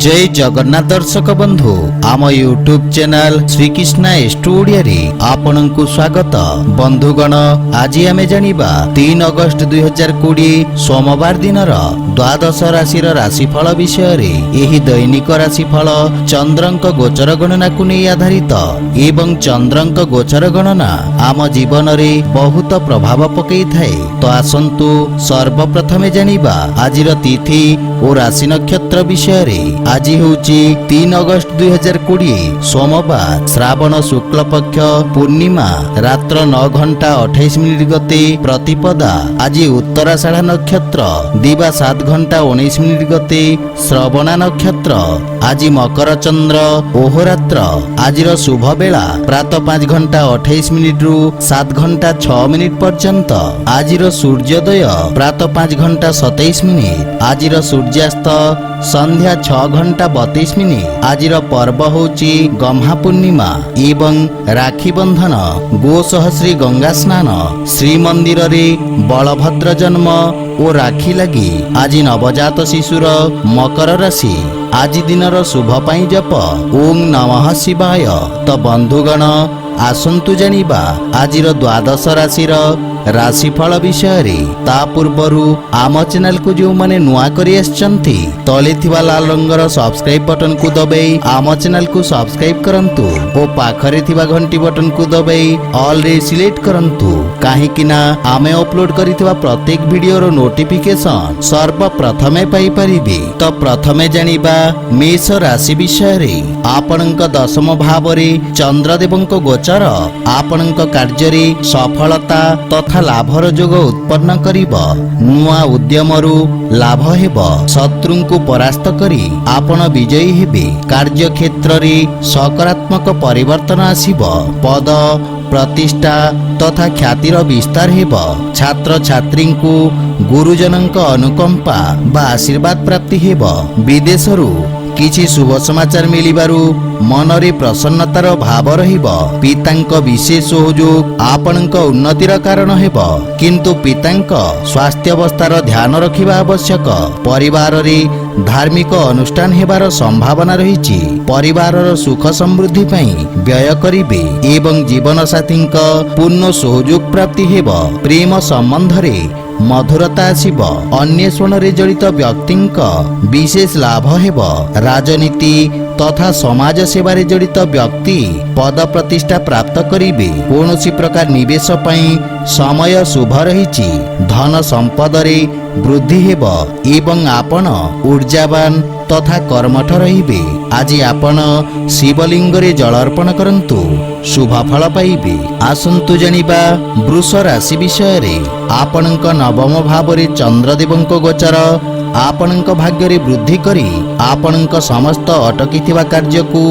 जय जगन्नाथ दर्शक बंधु आम यूट्यूब चैनल श्रीकृष्ण एस्टू ओडिया रे आपनकु स्वागत। बंधुगण आज आमे जानिबा 3 अगस्त 2020 सोमवार दिनर द्वादश राशि राशिफल विषय रे। एही दैनिक राशिफल चंद्रंक गोचर गणना को नै आधारित एवं चंद्रंक गोचर गणना आम जीवन रे बहुत प्रभाव पकई थाए। तो आसंतु सर्वप्रथमे जानिबा आजिर तिथि और राशि नक्षत्र विषय रे। आज होची 3 अगस्त 2020 सोमवार श्रावण शुक्ल पक्ष पूर्णिमा रात्र 9 घंटा 28 मिनिट गते प्रतिपदा। आज उत्तराषाढ़ नक्षत्र दिवा 7 घंटा 19 मिनिट गते श्रवणा नक्षत्र। आज मकर चंद्र ओहरात्र। आज शुभ बेला प्रातः 5 घंटा 28 मिनिट रु 7 घंटा 6 मिनिट पर्यंत। आज सूर्योदय प्रातः 5 घंटा 27 मिनिट। आज सूर्यास्त संध्या 6 घंटा 32 मिनिट। आज पर्व होची गम्हा पूर्णिमा एवं राखी बंधन। गो सहस्री गंगा स्नान। श्रीमंदिर रे बलभद्र जन्म और राखी लगी। आज नवजात शिशुर मकर राशि। आज दिनर शुभ पाई जप ओम नमः शिवाय। तो बंधुगण आसंतु जानिबा आजिर द्वादश राशिर राशिफल विषय रे। ता पूर्वरु आम चैनल को जो माने नुआ करी आछंती तले थिबा लाल रंगर सब्सक्राइब बटन को दबाई आम चैनल को सब्सक्राइब करंतु ओ पाखरे थिबा घंटी बटन को दबाई ऑल रे सिलेक्ट करंतु। काहे कि ना आमे अपलोड करिथिबा प्रत्येक वीडियो रो नोटिफिकेशन सर्वप्रथमे पाई परिबे। तो प्रथमे जानिबा मेष राशि विषय रे। आपनक दशम भाव रे चंद्रदेवंक गोचर आपनक कार्य रे सफलता तथा लाभर जोग उत्पन्न करिब। नुआ उद्यमरु लाभ हेब। शत्रुंकु परास्त करी आपण विजयी हेबे। कार्य क्षेत्र रे सकारात्मक परिवर्तन आसीब। पद प्रतिष्ठा तथा ख्यातिर विस्तार हेब। छात्र छात्रींकु गुरुजनंक अनुकंपा बा आशीर्वाद प्राप्ति हेब। विदेशरु किछि शुभ समाचार मिलिबारु मनरे प्रसन्नतार भाव रहिब। पितांक विशेष सहयोग आपनक उन्नतिर कारण हेब। किंतु पितांक स्वास्थ्य अवस्थार ध्यान रखिबा आवश्यक। परिवार रे धार्मिक अनुष्ठान हेबार संभावना रहिछि। परिवारर सुख समृद्धि पई व्यय करिबे एवं जीवन साथींक पूर्ण सहयोग प्राप्ति हेब। प्रेम संबंध रे मधुरता आसीब। अन्वेषण रे जड़ित व्यक्तिंक विशेष लाभ हेब। राजनीति तथा समाज सेवा रे जड़ित व्यक्ति पद प्रतिष्ठा प्राप्त करिबे। कोनोसी प्रकार निवेश पई समय शुभ रहिछि। धन संपद रे वृद्धि हेब एवं आपण ऊर्जावान तथा कर्मठ रहिबे। आज आपण शिवलिंग रे जल अर्पण करंतु शुभ फल पाइबे। आसंतु जानिबा वृष राशि विषय रे। आपणक नवम भाव रे चंद्रदेवंक गोचर आपणक भाग्य रे वृद्धि करी आपणक समस्त अटकीथिबा कार्य को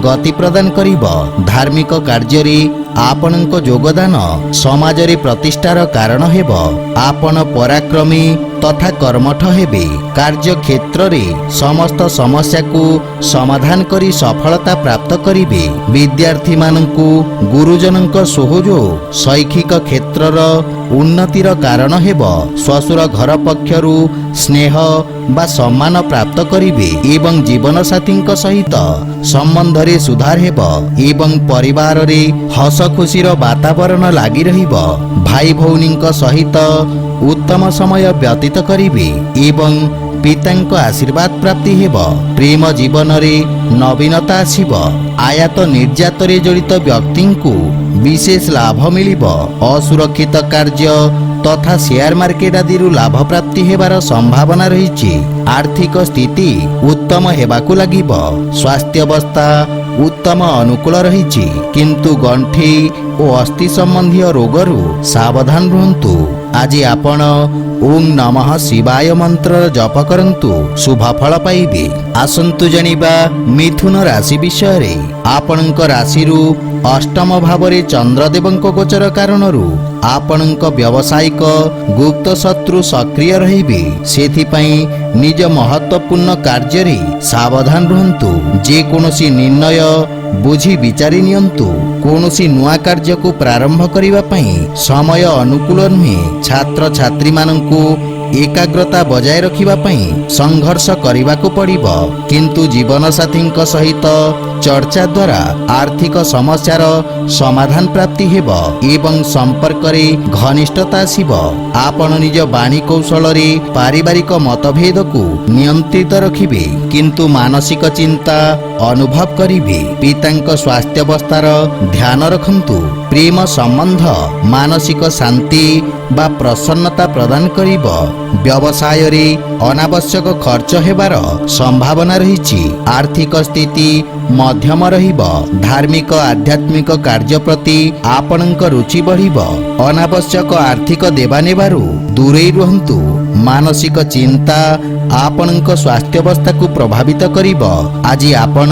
गति प्रदान करिब। धार्मिक कार्य रे आपणक योगदान समाज रे प्रतिष्ठार कारण हेब। आपण पराक्रमी तथा कर्मठ हेबे। कार्य क्षेत्र रे समस्त समस्या को समाधान करी सफलता प्राप्त करिबे। विद्यार्थी माननकु गुरुजनक सहयोग शैक्षिक क्षेत्रर उन्नतिर कारण हेब। ससुर घर पक्षरु स्नेह बा सम्मान प्राप्त करिबे एवं जीवन साथींक सहित संबंध रे सुधार हेब एवं परिवार रे हस खुशीर वातावरण लागि रहिब। भाई भौनींक सहित उत्तम समय व्यतीत करिबे एवं पितांक आशीर्वाद प्राप्ति हेब। प्रेम जीवन रे नवीनता आसीब। आयात निर्यात रे जड़ित व्यक्तिंकु विशेष लाभ मिलिब। असुरक्षित कार्य तथा शेयर मार्केट आदि लाभ प्राप्ति हेबार संभावना रहिछि। आर्थिक स्थिति उत्तम हेबाकु लागिब। स्वास्थ्य अवस्था उत्तम अनुकूल रहिछि। किंतु गंठी और अस्थि संबंधी रोगरु सावधान रहंतु। आज आपण ओम नमः शिवाय मंत्र जप करंतु शुभ फल पाइबे। आसंतु जानिबा मिथुन राशि विषय रे। आपणक राशिरु अष्टम भाव रे चंद्रदेवंक गोचर कारणरु आपणक व्यावसायिक गुप्त शत्रु सक्रिय रहिबे। सेथिपई निज महत्वपूर्ण कार्य रे सावधान रहंतु। जे कोनोसी निर्णय बुझी विचारी नियंतु। कोनोसी नुआ कार्य को प्रारंभ करिबा पई समय अनुकूल नुहे। छात्र छात्री माननकु एकाग्रता बजाय रखिबा पई संघर्ष करिबाकू पड़िबो। किंतु जीवन साथींक सहित चर्चा द्वारा आर्थिक समस्यार समाधान प्राप्ति हेबो एवं संपर्क रे घनिष्ठता आसीबो। आपण निज बाणी कौशल रे पारिवारिक मतभेद को नियंत्रित रखिबे किंतु मानसिक चिंता अनुभव करिबे। पितांक स्वास्थ्यावस्थार ध्यान रखंतु। प्रेम संबंध मानसिक शांति बा प्रसन्नता प्रदान करिबो। व्यवसाय रे अनावश्यक खर्च हेबार संभावना रहिछि। आर्थिक स्थिति मध्यम रहिबो। धार्मिक आध्यात्मिक कार्य प्रति आपणक रुचि बढ़िबो। अनावश्यक आर्थिक देवा नेबारु दूरे रुहंतु। मानसिक चिंता आपणक स्वास्थ्यावस्था को प्रभावित करिबो। आज आपण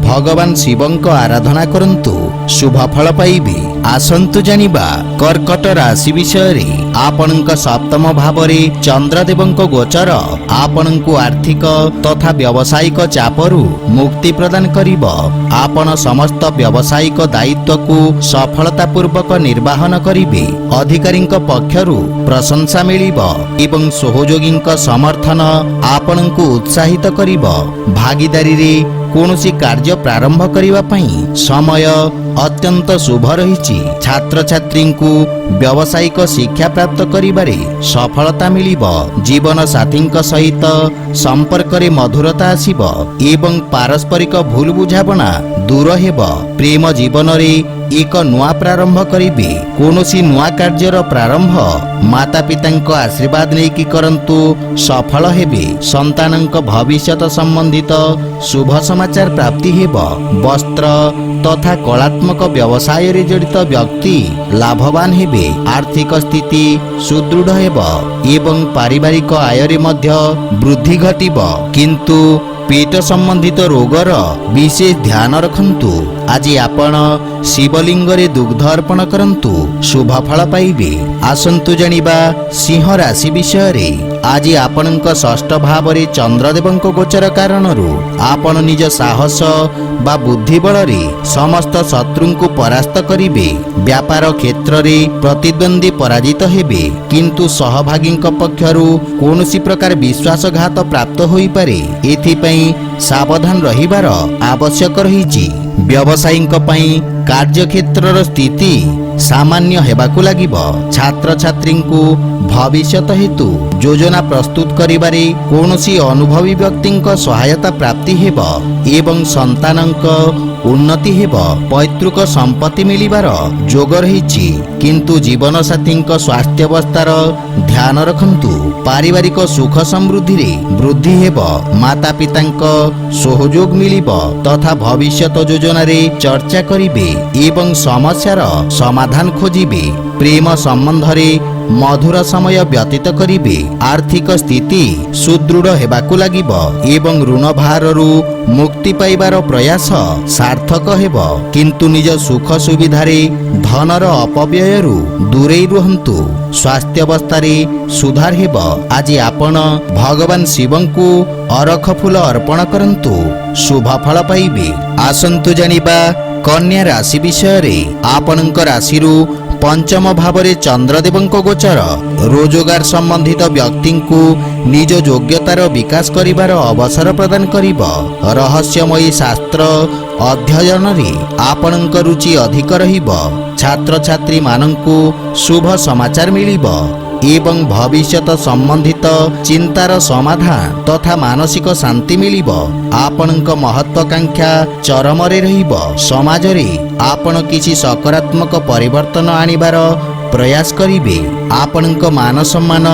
भगवान शिवंक आराधना करंतु शुभ फल पाइबे। आसंतु जानिबा कर्कट राशि विषय रे। आपणक सप्तम भाव रे चंद्रदेवंक गोचर आपणकु आर्थिक तथा व्यावसायिक चापरु मुक्ति प्रदान करिबो। आपण समस्त व्यावसायिक दायित्व को सफलता पूर्वक निर्वाहन करिबे। अधिकारींक पक्षरु प्रशंसा मिलिबो एवं सहयोगींक समर्थन आपणकु उत्साहित करिबो। भागीदारी रे कौनसी कार्य प्रारंभ करिबा पई समय अत्यंत शुभ रहिछि। छात्र छात्री को व्यावसायिक शिक्षा प्राप्त करिबारे सफलता मिलिबो। जीवन साथींक सहित संपर्क रे मधुरता आसीबो एवं पारस्परिक भूल बुझाबना दूर हेबो। प्रेम जीवन रे एक नुआ प्रारंभ करिबे। कौनसी नुआ कार्यर प्रारंभ माता पितांक आशीर्वाद नेकी करंतु सफल हेबे। संतानंक भविष्यत संबंधित शुभ समाचार प्राप्ति हेबो। वस्त्र तथा कलात्मक व्यवसाय रे जड़ित व्यक्ति लाभवान हेबे। आर्थिक स्थिति सुदृढ़ हेबो एवं पारिवारिक आय रे मध्य वृद्धि घटिबो। किंतु पेट संबंधित रोगर विशेष ध्यान रखंतु। आज आपण शिवलिंग रे दुग्ध अर्पण करंतु शुभ फल पाइबे। आसंतु जानिबा सिंह राशि विषय रे। आज आपणक षष्ठ भाव रे चंद्रदेवंक गोचर कारणरू आपण निज साहस बा बुद्धि बल रे समस्त शत्रु को परास्त करिबे। व्यापार क्षेत्र रे प्रतिद्वंदी पराजित हेबे किंतु सहभागींक पक्षरु कोनोसी प्रकार विश्वासघात प्राप्त होई पारे। एथिपई सावधान रहिबार आवश्यक रहिछि। व्यवसायींक पई कार्य क्षेत्रर स्थिति सामान्य हेबाकू लागिबो। छात्र छात्री को भविष्यत हेतु योजना प्रस्तुत करिबारे कोनोसी अनुभवी व्यक्तिंक सहायता प्राप्ति हेबो एवं संतानंक उन्नति हेबो। पैतृक संपत्ति मिलिबार जोग रहिछि किंतु जीवन साथींक स्वास्थ्यावस्थार ध्यान रखंतु। पारिवारिक सुख समृद्धि रे वृद्धि हेबो। माता पितांक सहयोग मिलिबो तथा भविष्यत योजना रे चर्चा करिबे एवं समस्यार समाधान खोजिबे। प्रेम संबंध रे मधुर समय व्यतीत करिबे। आर्थिक स्थिति सुदृढ़ हेबाकू लागिबो एवं ऋण भाररू मुक्ति पाइबार प्रयास सार्थक हेबो। किंतु निज सुख सुविधा रे धनर अपव्ययरू दूरे रुहंतु। स्वास्थ्यावस्था रे सुधार हेबो। आज आपण भगवान शिवंकु अरख फूल अर्पण करंतु शुभ फल पाइबे। आसंतु जानिबा कन्या राशि विषय रे। आपणक राशिरू पंचम भाव रे चंद्रदेवंक गोचर रोजगार संबंधित व्यक्ति को निज योग्यतार विकास करिबार अवसर प्रदान करिबो। रहस्यमयी शास्त्र अध्ययन रे आपणक रुचि अधिक रहिबो। छात्र छात्री मानंकु शुभ समाचार मिलिबो एवं भविष्यत संबंधित चिंतार समाधान तथा मानसिक शांति मिलिबो। आपणक महत्वाकांक्षा चरम रे रहिबो। समाज रे आपण किछि सकारात्मक परिवर्तन आनिबार प्रयास करिबे। आपणक मान सम्मान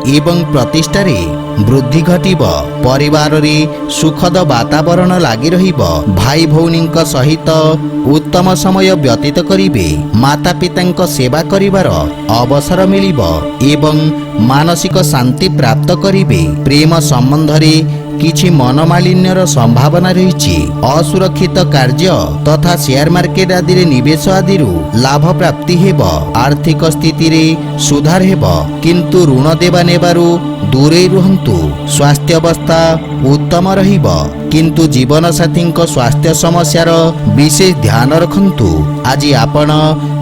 एवं प्रतिष्ठा रे वृद्धि घटिबो। परिवार रे सुखद वातावरण लागि रहिबो। भाई भौनींक सहित उत्तम समय व्यतीत करिबे। माता पितांक सेवा करिबार अवसर मिलिबो एवं मानसिक शांति प्राप्त करिबे। प्रेम संबंध रे किछि मनमालिन्यर संभावना रहिछि। असुरक्षित कार्य तथा शेयर मार्केट आदि रे निवेश आदि लाभ प्राप्ति हेबो। आर्थिक स्थिति रे सुधार हेबो किंतु ऋण देवा नेबारु दूरे रुहंतु। स्वास्थ्य अवस्था उत्तम रहिबो किंतु जीवन साथींक स्वास्थ्य समस्यार विशेष ध्यान रखंतु। आज आपण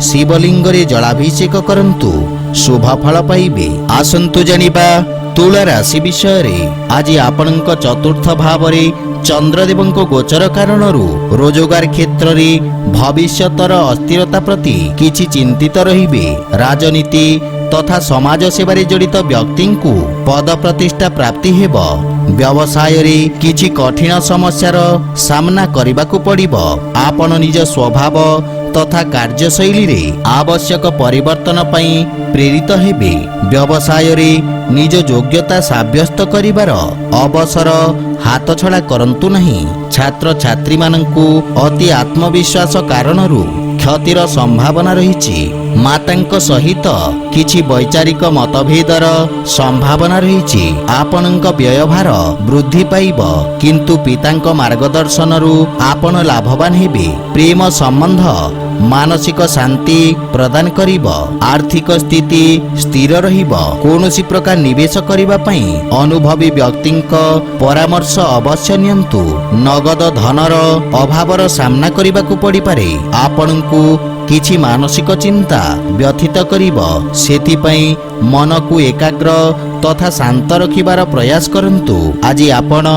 शिवलिंग रे जलाभिषेक करंतु शुभ फल पाइबे। आसंतु जानिबा तुला राशि विषय आज आपणक चतुर्थ भाव चंद्रदेवଙ୍କ गोचर कारणरू रोजगार क्षेत्र में भविष्यतर अस्थिरता प्रति किछि चिंतित रहिबे। राजनीति तथा समाज सेवारे जड़ित व्यक्ति को पद प्रतिष्ठा प्राप्ति हेब। व्यवसाय रे किछि कठिन समस्यार सामना करबाकू पड़िब। आपण निज स्वभाव तथा कार्यशैली रे आवश्यक परिवर्तन पई प्रेरित हेबे। व्यवसाय रे निज योग्यता साब्यस्त करिवार अवसर हाथ छड़ा करंतु नहीं। छात्र छात्री मानंकु अति आत्मविश्वास कारणरू क्षतिर संभावना रही। मातांक सहित किछि वैचारिक मतभेदर संभावना रही। आपणक व्ययभार वृद्धि पाइब किंतु पितांक मार्गदर्शनरू आपण लाभवान हेबे। प्रेम संबंध मानसिक शांति प्रदान करिब। आर्थिक स्थिति स्थिर रहिब। कोनोसी प्रकार निवेश करिबा पई अनुभवी व्यक्तिंक परामर्श अवश्य नियंतु। नगद धनर अभावर सामना करिबाकू पड़ी पारे। आपणकू किछि मानसिक चिंता व्यथित करिब। सेथिपई मन को एकाग्र तथा शांत रखिबार प्रयास करंतु। आज आपण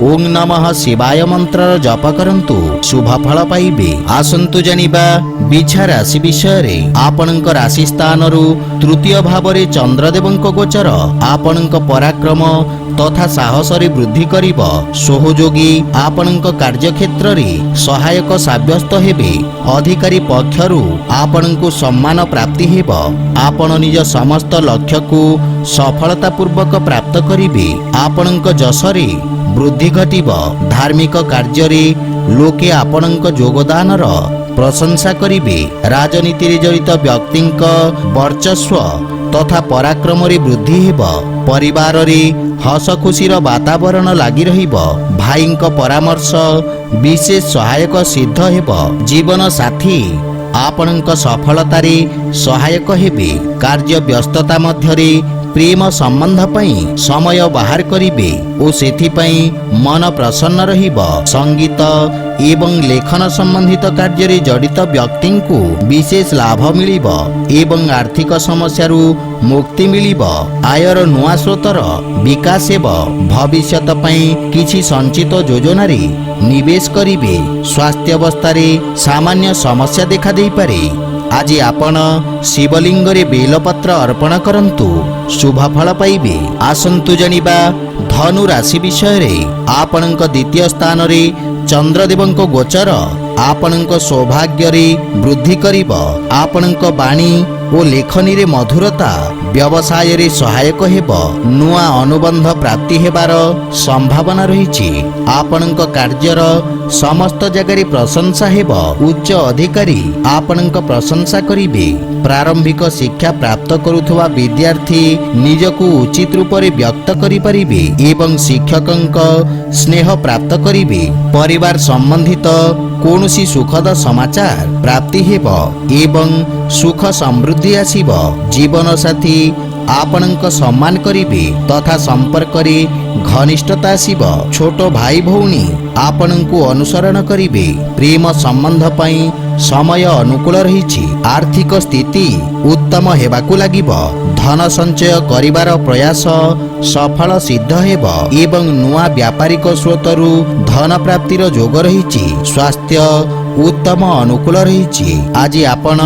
ओं नमः शिवाय मंत्र जप करंतु शुभ फल पाइबे। आसंतु जानिबा बिछा राशि विषय रे आपणक राशि स्थानरू तृतीय भाव रे चंद्रदेवଙ୍କ गोचर आपणक पराक्रम तथा साहस रे वृद्धि करिब। सहयोगी आपणक कार्यक्षेत्र रे सहायक साब्यस्त हेबे। अधिकारी पक्षरू आपणकु सम्मान प्राप्ति हेब। आपण निज समस्त लक्ष्य को सफलता पूर्वक प्राप्त करिबे। आपणक जसरे वृद्धि घटिब। धार्मिक कार्य रे लोके आपणक योगदानर प्रशंसा करिबे। राजनीति रे जड़ित व्यक्तिंक वर्चस्व तथा पराक्रम रे वृद्धि हेब। परिवार रे हस खुशीर वातावरण लागि रहिब। भाईंक परामर्श विशेष सहायक सिद्ध हेब। जीवन साथी आपणक सफलता रे सहायक हेबे। कार्य व्यस्तता मध्यरे प्रेम संबंध पई समय बाहर करिबे ओ सेथिपई मन प्रसन्न रहिब। संगीत एवं लेखन संबंधित कार्य रे जड़ित व्यक्ति को विशेष लाभ मिलिब एवं आर्थिक समस्यारू मुक्ति मिलिब। आयर नुआ स्रोतर विकास हेब। भविष्यत पई किछि संचित योजना रे निवेश करिबे। स्वास्थ्य अवस्था रे सामान्य समस्या देखा देई पारे। आज आपण शिवलिंग रे बेलपत्र अर्पण करंतु शुभ फल पाइबे। आसंतु जानिबा धनु राशि विषय रे आपणक द्वितीय स्थान रे चंद्रदेवଙ୍କ गोचर आपणक सौभाग्य रे वृद्धि करिब। आपणक वाणी ओ लेखनी रे मधुरता व्यवसाय रे सहायक हेब। नुआ अनुबंध प्राप्ति हेबार संभावना रही। आपणक कार्यर समस्त जगह प्रशंसा हेब। उच्च अधिकारी आपणक प्रशंसा करिबे। प्रारंभिक शिक्षा प्राप्त करुथुवा विद्यार्थी निजकु उचित रूप रे व्यक्त करि परिबे एवं शिक्षकंक स्नेह प्राप्त करिबे। परिवार संबंधित कौनसी सुखद समाचार प्राप्ति हेब एवं सुख समृद्धि आसीब। जीवन साथी आपणक सम्मान करिबे तथा संपर्क रे घनिष्ठता आसीब। छोट भाई भौणी आपणकु अनुसरण करिबे। प्रेम संबंध पई समय अनुकूल रही। आर्थिक स्थिति उत्तम हेबाकु लागिब। धन संचय करिबार प्रयास सफल सिद्ध हेब एवं नुआ व्यापारिक स्रोतरू धन प्राप्तिर योग रही। स्वास्थ्य उत्तम अनुकूल रही। आज आपण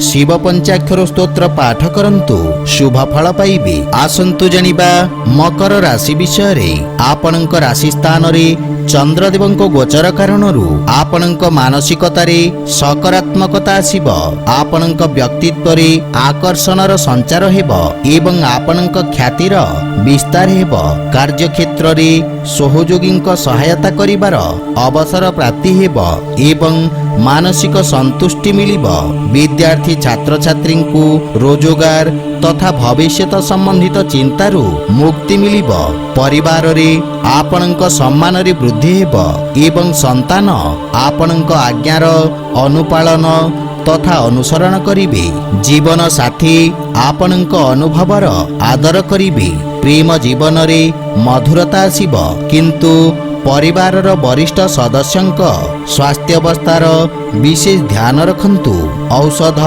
शिव पंचाक्षर स्तोत्र पाठ करंतु शुभ फल पाइबे। आसंतु जानिबा मकर राशि विषय रे आपणक राशि स्थान रे चंद्रदेवଙ୍କ गोचर कारणरू आपणक मानसिकता रे सकारात्मकता आसीब। आपणक व्यक्तित्व रे आकर्षणर संचार हेब एवं आपणक ख्यातिर विस्तार हेब। कार्यक्षेत्र रे सहयोगींक सहायता करिबार अवसर प्राप्ति हेब एवं मानसिक संतुष्टि मिलिब। विद्यार्थी छात्र छात्री को रोजगार तथा भविष्यत संबंधित चिंतारू मुक्ति मिलिब। परिवार रे आपणक सम्मान रे वृद्धि हेब एवं संतान आपणक आज्ञार अनुपालन तथा अनुसरण करिबे। जीवन साथी आपणक अनुभवर आदर करिबे। प्रेम जीवन रे मधुरता आसीब किंतु परिवारर वरिष्ठ सदस्यंक स्वास्थ्य अवस्थार विशेष ध्यान रखंतु। औषध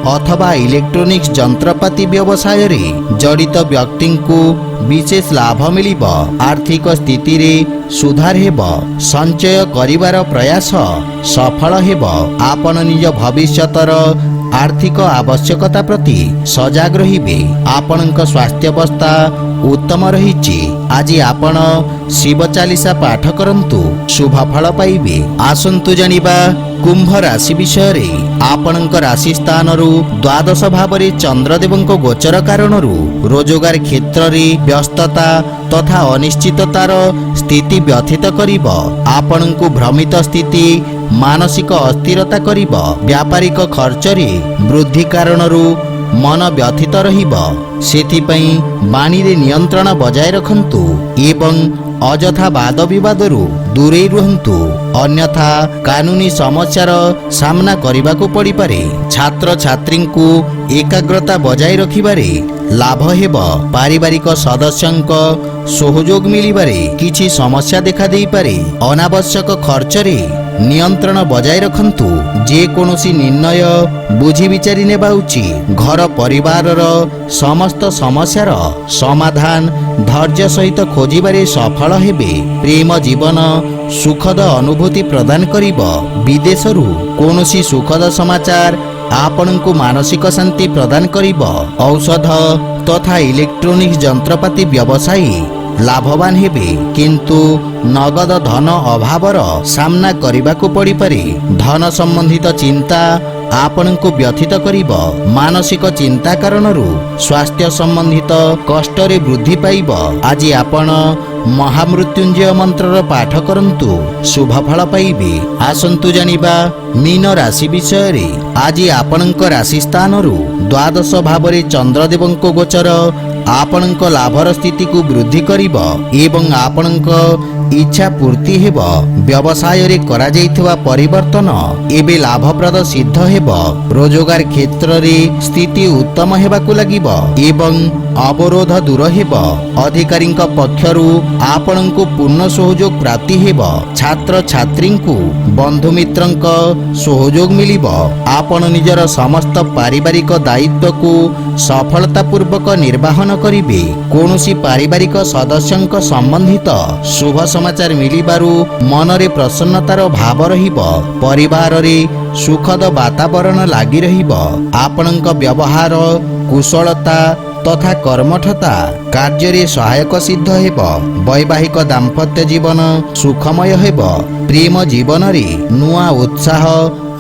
अथवा इलेक्ट्रोनिक्स जंत्रपाति व्यवसाय रे जड़ित व्यक्ति को विशेष लाभ मिलिब। आर्थिक स्थिति रे सुधार हेब। संचय करिवार प्रयास सफल हेब। आपण निज भविष्यतर आर्थिक आवश्यकता प्रति सजग रहिबे। आपणक स्वास्थ्य अवस्था उत्तम रहिछि। आज आपण शिव चालीसा पाठ करंतु शुभ फल पाइबे। आसंतु जानिबा कुंभ राशि विषय रे। आपणक राशि स्थान रु द्वादश भाव रे चंद्रदेवंक गोचर कारण रोजगार क्षेत्र रे व्यस्तता तथा अनिश्चिततार स्थिति व्यथित करिब। आपणकु भ्रमित स्थिति मानसिक अस्थिरता करिब। व्यापारिक खर्च रे वृद्धि कारण मन व्यथित रहिब। सेथिपई वाणी रे नियंत्रण बजाय रखंतु एवं अजथा वाद विवादरू दूरे रुहंतु, अन्यथा कानूनी समस्यार सामना करिबाकू पड़ी पारे। छात्र छात्री को एकाग्रता बजाय रखिबारे लाभ हेब। पारिवारिक सदस्यंक सहयोग मिलिबारे किछि समस्या देखा देई पारे। अनावश्यक खर्च रे नियंत्रण बजाय रखंतु। जे कोनोसी निर्णय बुझी विचारी नेबा उचित। घर परिवारर समस्त समस्यार समाधान धैर्य सहित खोजिबारे सफल हेबे। प्रेम जीवन सुखद अनुभूति प्रदान करिब। विदेशरू कोनोसी सुखद समाचार आपणको मानसिक शांति प्रदान करिब। औषध तथा इलेक्ट्रोनिक्स जंत्रपाति व्यवसायी लाभवान हेबे, किंतु नगद धन अभावर सामना करिबाकू पड़ी पारे। धन संबंधित चिंता आपणको व्यथित करिब। मानसिक चिंता कारणरू स्वास्थ्य संबंधित कष्ट रे वृद्धि पाइब। आज आपण महामृत्युंजय मंत्रर पाठ करंतु शुभ फल पाइबे। आसंतु जानिबा मीन राशि विषय रे। आज आपणक राशि स्थान रु द्वादश भाव रे चंद्रदेवंक गोचर आपणक लाभर स्थिति को वृद्धि करिब एवं आपणक इच्छा पूर्ति हेब। व्यवसाय रे करा जाइथिबा परिवर्तन एबे लाभप्रद सिद्ध हेब। रोजगार क्षेत्र रे स्थिति उत्तम हेबाकू लागिब एवं अवरोध दूर हेब। अधिकारींक पक्षरु आपणको पूर्ण सहयोग प्राप्ति हेब। छात्र छात्री को बंधु मित्रंक सहयोग मिलिब। आपण निजर समस्त पारिवारिक दायित्व को सफलता पूर्वक निर्वाहन करिबे। कोनोसी पारिवारिक सदस्यंक संबंधित शुभ समाचार मिलिबारु मनरे प्रसन्नतार भाव रहिब। परिवार रे सुखद वातावरण लागि रहिब। आपणक व्यवहार कुशलता तथा कर्मठता कार्य रे सहायक सिद्ध हेब। वैवाहिक दाम्पत्य जीवन सुखमय हेब। प्रेम जीवन रे नुआ उत्साह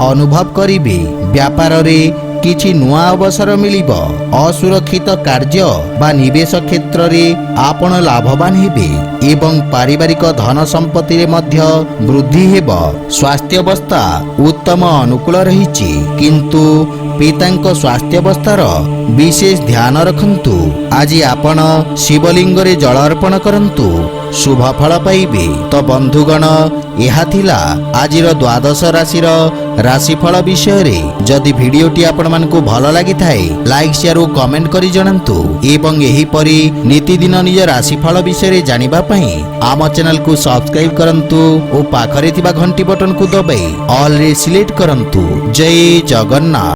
अनुभव करिबे। व्यापार रे किछि नुआ अवसर मिलिब। असुरक्षित कार्य बा निवेश क्षेत्र रे आपण लाभवान हेबे एवं पारिवारिक धन संपत्ति रे मध्य वृद्धि हेब। स्वास्थ्य अवस्था उत्तम अनुकूल रहिछि, किंतु पितांक स्वास्थ्य अवस्थार विशेष ध्यान रखंतु। आज आपण शिवलिंग रे जल अर्पण करंतु शुभ फल पाइबे। तो बंधुगण, यह थिला आजिर द्वादश राशिर राशिफल विषय रे। जदि भिडियोटी आपण मानकु भल लागि थाए लाइक शेयर और कमेंट करि जणांतु एवं एही परि नीतिदिन निज राशिफल विषय रे जानिबा पई आम चैनल को सब्सक्राइब करंतु और पाखरे थिबा घंटी बटन को दबाई ऑल रे सिलेक्ट करंतु। जय जगन्नाथ।